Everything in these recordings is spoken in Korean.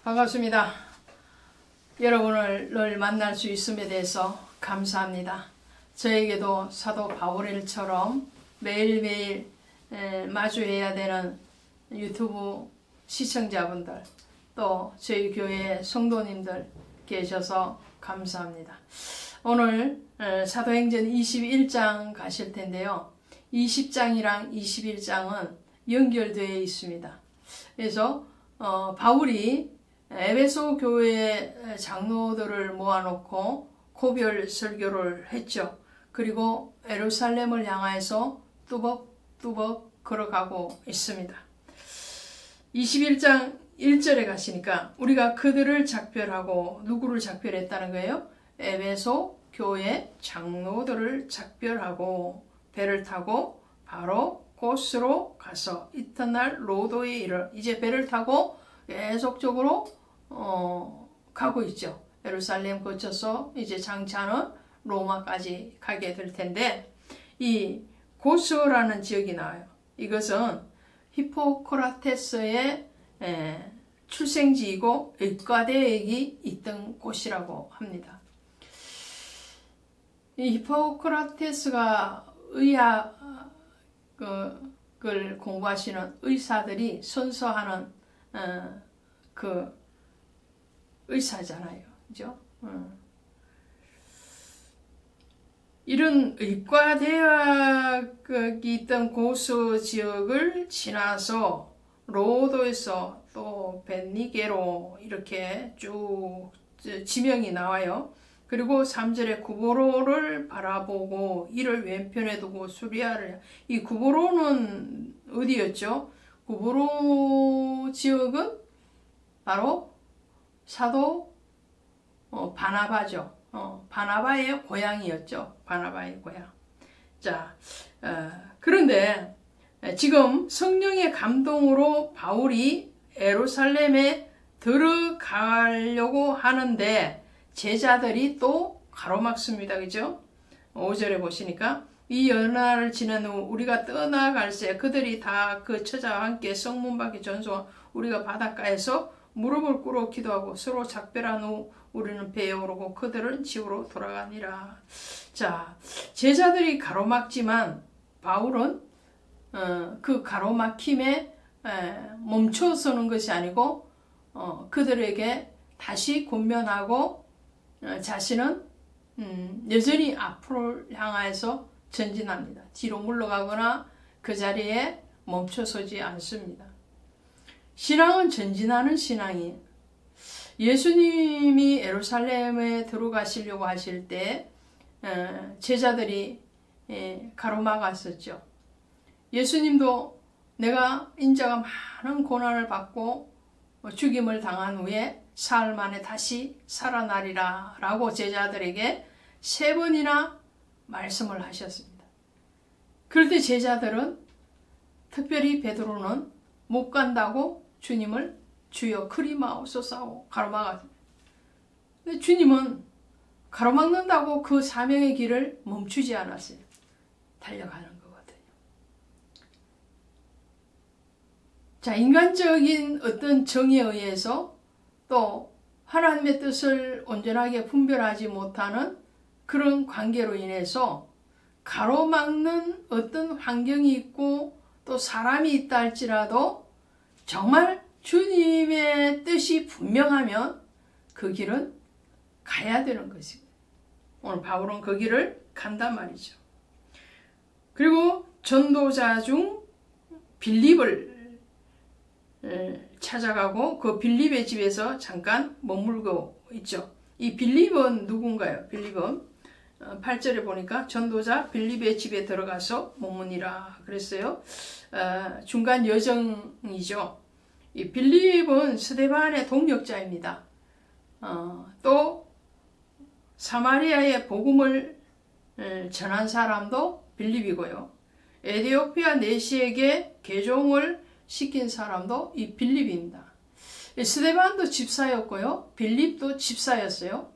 반갑습니다. 여러분을 늘 만날 수 있음에 대해서 감사합니다. 저에게도 사도 바울일처럼 매일매일 마주해야 되는 유튜브 시청자분들, 또 저희 교회 성도님들 계셔서 감사합니다. 오늘 사도행전 21장 가실 텐데요. 20장이랑 21장은 연결되어 있습니다. 그래서 바울이 에베소 교회 장로들을 모아놓고 고별 설교를 했죠. 그리고 예루살렘을 향해서 뚜벅뚜벅 걸어가고 있습니다. 21장 1절에 가시니까 우리가 그들을 작별하고 누구를 작별했다는 거예요? 에베소 교회 장로들을 작별하고 배를 타고 바로 고스로 가서 이튿날 로도에 이르러 이제 배를 타고 계속적으로 가고 있죠. 예루살렘 거쳐서 이제 장차는 로마까지 가게 될 텐데, 이 고스라는 지역이 나와요. 이것은 히포크라테스의 출생지이고 의과대학이 있던 곳이라고 합니다. 이 히포크라테스가 의학을 공부하시는 의사들이 선서하는 그 의사잖아요. 그죠? 이런 의과대학이 있던 고스 지역을 지나서 로도에서 또 벤니게로 이렇게 쭉 지명이 나와요. 그리고 3절에 구보로를 바라보고 이를 왼편에 두고 수리아를, 이 구보로는 어디였죠? 구보로 지역은 바로 사도 바나바죠. 바나바의 고향이었죠. 바나바의 고향. 자, 그런데 지금 성령의 감동으로 바울이 예루살렘에 들어가려고 하는데 제자들이 또 가로막습니다. 그죠? 5절에 보시니까 이 연날을 지난 후 우리가 떠나갈새 그들이 다 그 처자와 함께 성문 밖에 전소한 우리가 바닷가에서 무릎을 꿇어 기도하고 서로 작별한 후 우리는 배에 오르고 그들은 집으로 돌아가니라. 자, 제자들이 가로막지만 바울은 그 가로막힘에 멈춰서는 것이 아니고 그들에게 다시 권면하고 자신은 여전히 앞으로 향해서 전진합니다. 뒤로 물러가거나 그 자리에 멈춰서지 않습니다. 신앙은 전진하는 신앙이에요. 예수님이 예루살렘에 들어가시려고 하실 때 제자들이 가로막았었죠. 예수님도 내가 인자가 많은 고난을 받고 죽임을 당한 후에 사흘 만에 다시 살아나리라 라고 제자들에게 3번이나 말씀을 하셨습니다. 그럴 때 제자들은, 특별히 베드로는 못 간다고 주님을 주여 그리 마옵소서 가로막았습니다. 근데 주님은 가로막는다고 그 사명의 길을 멈추지 않았어요. 달려가는 거거든요. 자, 인간적인 어떤 정에 의해서 또 하나님의 뜻을 온전하게 분별하지 못하는 그런 관계로 인해서 가로막는 어떤 환경이 있고 또 사람이 있다 할지라도 정말 주님의 뜻이 분명하면 그 길은 가야 되는 것이고, 오늘 바울은 그 길을 간단 말이죠. 그리고 전도자 중 빌립을 찾아가고 그 빌립의 집에서 잠깐 머물고 있죠. 이 빌립은 누군가요? 빌립은 8절에 보니까 전도자 빌립의 집에 들어가서 머무니라 그랬어요. 중간 여정이죠. 이 빌립은 스데반의 동역자입니다. 또 사마리아의 복음을 전한 사람도 빌립이고요. 에티오피아 내시에게 개종을 시킨 사람도 이 빌립입니다. 스데반도 집사였고요. 빌립도 집사였어요.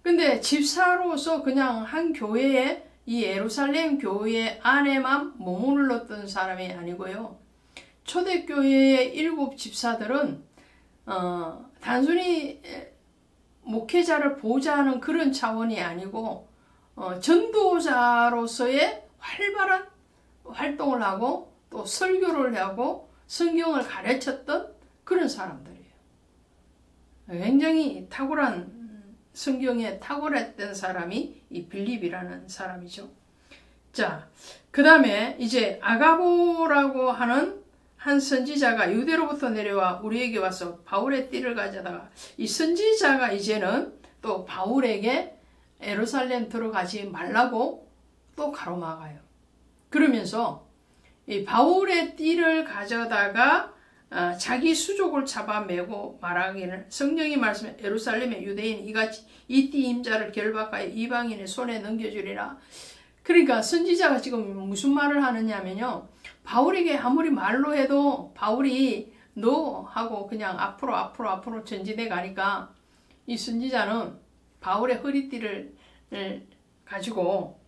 근데 집사로서 그냥 한 교회에, 이 예루살렘 교회 안에만 머물렀던 사람이 아니고요. 초대교회의 7 집사들은 단순히 목회자를 보좌하는 그런 차원이 아니고 전도자로서의 활발한 활동을 하고 또 설교를 하고 성경을 가르쳤던 그런 사람들이에요. 굉장히 탁월한 성경에 탁월했던 사람이 이 빌립이라는 사람이죠. 자, 그 다음에 이제 아가보라고 하는 한 선지자가 유대로부터 내려와 우리에게 와서 바울의 띠를 가져다가 이 선지자가 이제는 또 바울에게 예루살렘 들어가지 말라고 또 가로막아요. 그러면서 이 바울의 띠를 가져다가 자기 수족을 잡아매고 말하기를 성령이 말씀해 예루살렘의 유대인 이같이 이 띠 임자를 결박하여 이방인의 손에 넘겨주리라. 그러니까 선지자가 지금 무슨 말을 하느냐면요. 바울에게 아무리 말로 해도 바울이 너 하고 그냥 앞으로 전진해 가니까 이 선지자는 바울의 허리띠를 가지고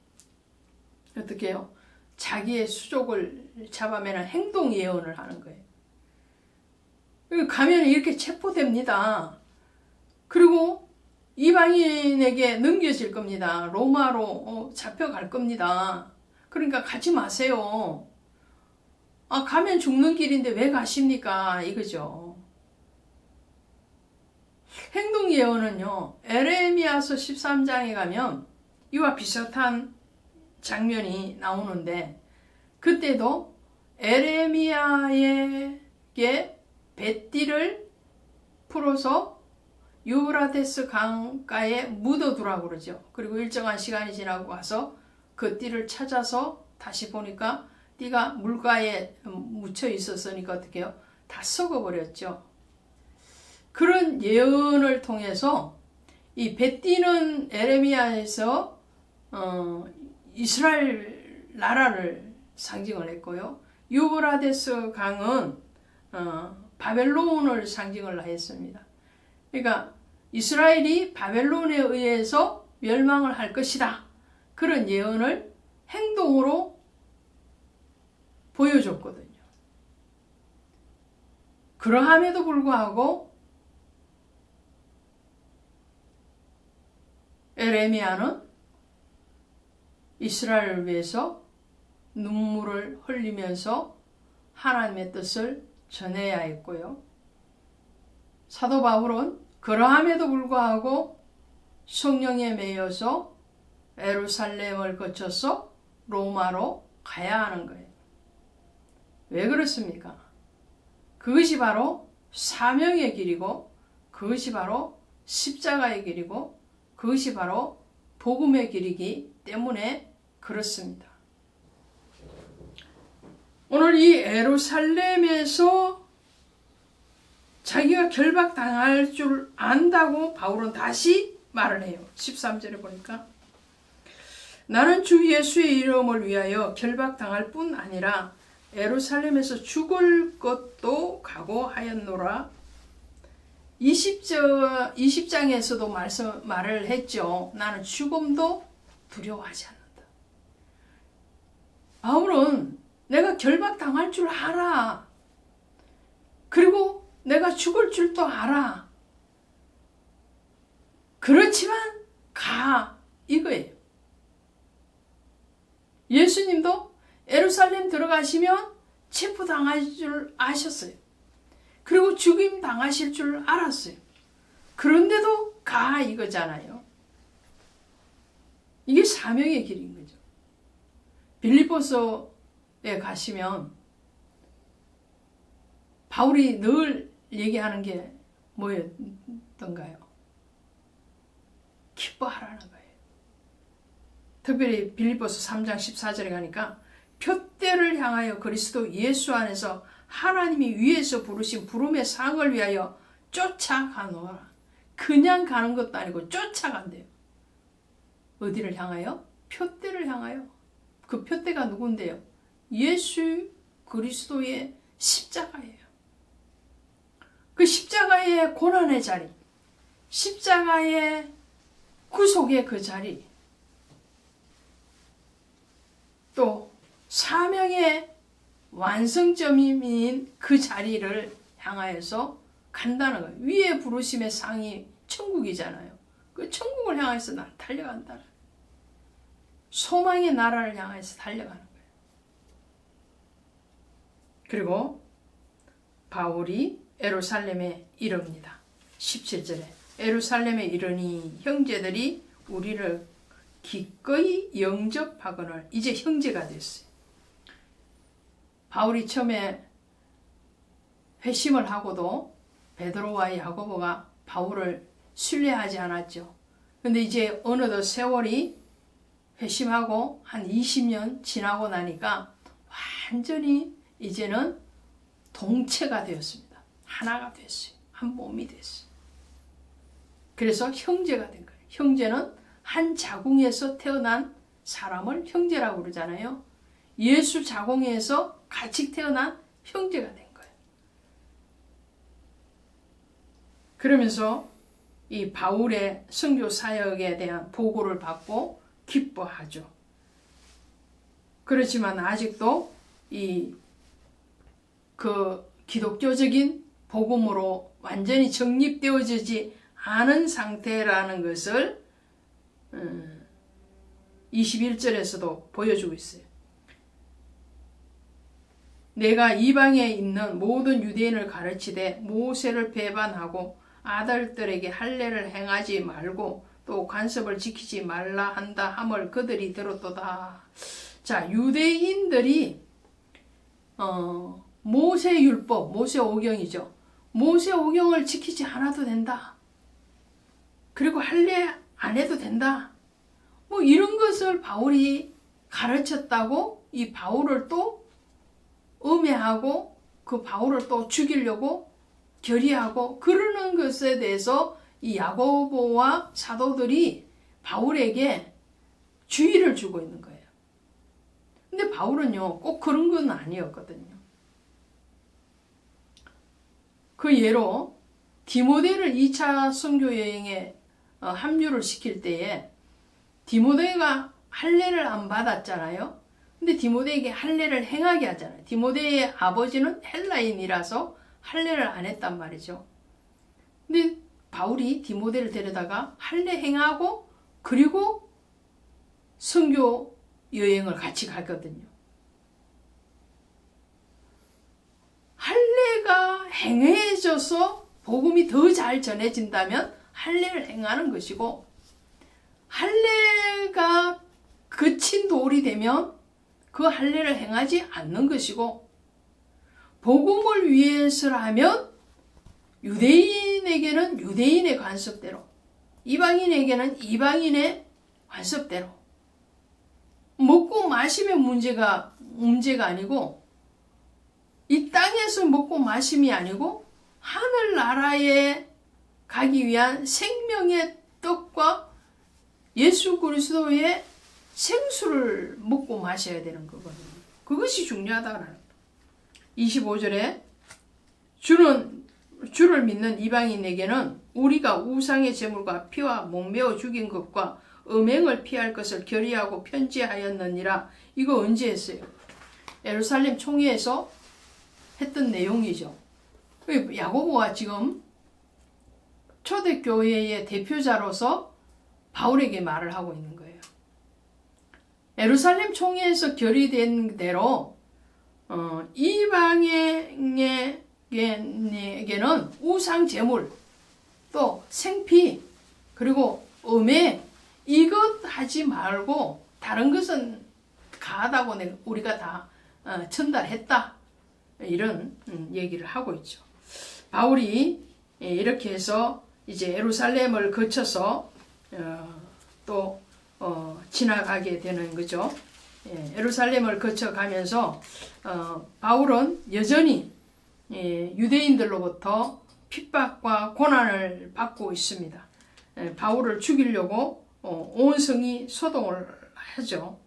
어떻게 해요? 자기의 수족을 잡아매는 행동 예언을 하는 거예요. 가면 이렇게 체포됩니다. 그리고 이방인에게 넘겨질 겁니다. 로마로 잡혀갈 겁니다. 그러니까 가지 마세요. 가면 죽는 길인데 왜 가십니까? 이거죠. 행동 예언은요. 에레미야서 13장에 가면 이와 비슷한 장면이 나오는데 그때도 에레미야에게 뱃띠를 풀어서 유브라데스 강가에 묻어두라고 그러죠. 그리고 일정한 시간이 지나고 가서 그 띠를 찾아서 다시 보니까 띠가 물가에 묻혀 있었으니까 어떻게 해요? 다 썩어버렸죠. 그런 예언을 통해서 이 뱃띠는 에레미야에서 이스라엘 나라를 상징을 했고요. 유브라데스 강은 바벨론을 상징을 했습니다. 그러니까 이스라엘이 바벨론에 의해서 멸망을 할 것이다. 그런 예언을 행동으로 보여줬거든요. 그러함에도 불구하고 에레미야는 이스라엘을 위해서 눈물을 흘리면서 하나님의 뜻을 전해야 했고요. 사도 바울은 그러함에도 불구하고 성령에 매여서 예루살렘을 거쳐서 로마로 가야 하는 거예요. 왜 그렇습니까? 그것이 바로 사명의 길이고 그것이 바로 십자가의 길이고 그것이 바로 복음의 길이기 때문에 그렇습니다. 오늘 이 예루살렘에서 자기가 결박당할 줄 안다고 바울은 다시 말을 해요. 13절에 보니까 나는 주 예수의 이름을 위하여 결박당할 뿐 아니라 예루살렘에서 죽을 것도 각오하였노라. 20장에서도 말을 했죠. 나는 죽음도 두려워하지 않는다. 바울은 내가 결박당할 줄 알아. 그리고 내가 죽을 줄도 알아. 그렇지만 가 이거예요. 예수님도 예루살렘 들어가시면 체포당할 줄 아셨어요. 그리고 죽임 당하실 줄 알았어요. 그런데도 가 이거잖아요. 이게 사명의 길인 거죠. 빌립보서에 가시면 바울이 늘 얘기하는 게 뭐였던가요? 기뻐하라는 거예요. 특별히 빌립보서 3장 14절에 가니까 표대를 향하여 그리스도 예수 안에서 하나님이 위에서 부르신 부름의 상을 위하여 쫓아가노라. 그냥 가는 것도 아니고 쫓아간대요. 어디를 향하여? 표대를 향하여. 그 표대가 누군데요? 예수 그리스도의 십자가예요. 그 십자가의 고난의 자리, 십자가의 구속의 그 자리, 또 사명의 완성점인 그 자리를 향하여서 간다는 거예요. 위에 부르심의 상이 천국이잖아요. 그 천국을 향해서 달려간다는 거예요. 소망의 나라를 향해서 달려가는 거예요. 그리고 바울이 예루살렘에 이릅니다. 17절에 예루살렘에 이르니 형제들이 우리를 기꺼이 영접하거늘. 이제 형제가 됐어요. 바울이 처음에 회심을 하고도 베드로와 야고보가 바울을 신뢰하지 않았죠. 근데 이제 어느덧 세월이 회심하고 한 20년 지나고 나니까 완전히 이제는 동체가 되었습니다. 하나가 됐어요. 한 몸이 됐어요. 그래서 형제가 된 거예요. 형제는 한 자궁에서 태어난 사람을 형제라고 그러잖아요. 예수 자궁에서 같이 태어난 형제가 된 거예요. 그러면서 이 바울의 선교 사역에 대한 보고를 받고 기뻐하죠. 그렇지만 아직도 그 기독교적인 복음으로 완전히 정립되어지지 않은 상태라는 것을 21절에서도 보여주고 있어요. 내가 이방에 있는 모든 유대인을 가르치되 모세를 배반하고 아들들에게 할례를 행하지 말고 또 관습을 지키지 말라 한다 함을 그들이 들었도다. 자, 유대인들이 모세율법, 모세오경이죠. 모세오경을 지키지 않아도 된다. 그리고 할례 안 해도 된다. 뭐 이런 것을 바울이 가르쳤다고 이 바울을 또 음해하고 그 바울을 또 죽이려고 결의하고 그러는 것에 대해서 이 야고보와 사도들이 바울에게 주의를 주고 있는 거예요. 근데 바울은요, 꼭 그런 건 아니었거든요. 그 예로 디모데를 2차 선교 여행에 합류를 시킬 때에 디모데가 할례를 안 받았잖아요. 근데 디모데에게 할례를 행하게 하잖아요. 디모데의 아버지는 헬라인이라서 할례를 안 했단 말이죠. 근데 바울이 디모데를 데려다가 할례 행하고 그리고 선교 여행을 같이 가거든요. 할례가 행해져서 복음이 더 잘 전해진다면 할례를 행하는 것이고, 할례가 그친 돌이 되면 그 할례를 행하지 않는 것이고, 복음을 위해서라면 유대인에게는 유대인의 관습대로, 이방인에게는 이방인의 관습대로, 먹고 마시면 문제가 아니고, 이 땅에서 먹고 마심이 아니고 하늘나라에 가기 위한 생명의 떡과 예수 그리스도의 생수를 먹고 마셔야 되는 거거든요. 그것이 중요하다는 거예요. 25절에 주를 믿는 이방인에게는 우리가 우상의 제물과 피와 목매어 죽인 것과 음행을 피할 것을 결의하고 편지하였느니라. 이거 언제 했어요? 예루살렘 총회에서 했던 내용이죠. 야고보가 지금 초대교회의 대표자로서 바울에게 말을 하고 있는 거예요. 예루살렘 총회에서 결의된 대로 이방인에게는 우상 제물, 또 생피, 그리고 음행, 이것 하지 말고 다른 것은 가하다고 우리가 다 전달했다. 이런 얘기를 하고 있죠. 바울이 이렇게 해서 이제 예루살렘을 거쳐서 또 지나가게 되는 거죠. 예루살렘을 거쳐가면서 바울은 여전히 유대인들로부터 핍박과 고난을 받고 있습니다. 바울을 죽이려고 온 성이 소동을 하죠.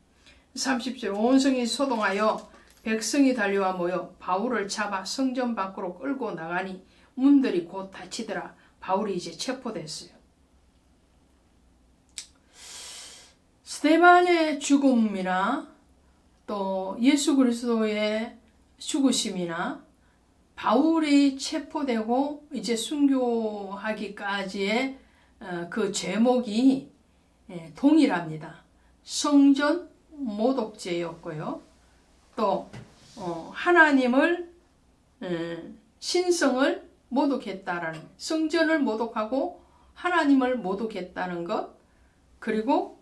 30절 온 성이 소동하여 백성이 달려와 모여 바울을 잡아 성전 밖으로 끌고 나가니 문들이 곧 닫히더라. 바울이 이제 체포됐어요. 스데반의 죽음이나 또 예수 그리스도의 죽으심이나 바울이 체포되고 이제 순교하기까지의 그 제목이 동일합니다. 성전 모독죄였고요. 또 하나님을 신성을 모독했다라는, 성전을 모독하고 하나님을 모독했다는 것, 그리고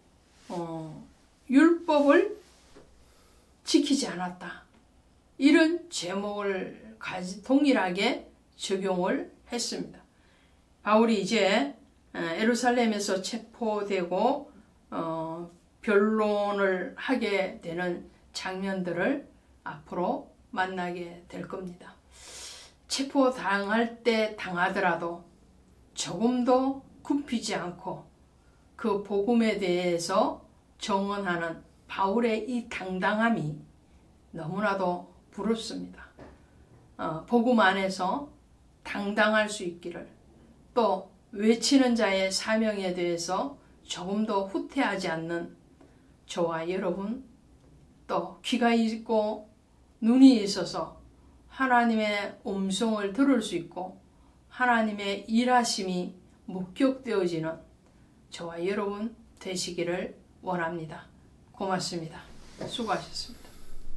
율법을 지키지 않았다. 이런 제목을 동일하게 적용을 했습니다. 바울이 이제 예루살렘에서 체포되고 변론을 하게 되는 장면들을 앞으로 만나게 될 겁니다. 체포당할 때 당하더라도 조금도 굽히지 않고 그 복음에 대해서 정언하는 바울의 이 당당함이 너무나도 부럽습니다. 복음 안에서 당당할 수 있기를, 또 외치는 자의 사명에 대해서 조금도 후퇴하지 않는 저와 여러분, 또 귀가 있고 눈이 있어서 하나님의 음성을 들을 수 있고 하나님의 일하심이 목격되어지는 저와 여러분 되시기를 원합니다. 고맙습니다. 수고하셨습니다.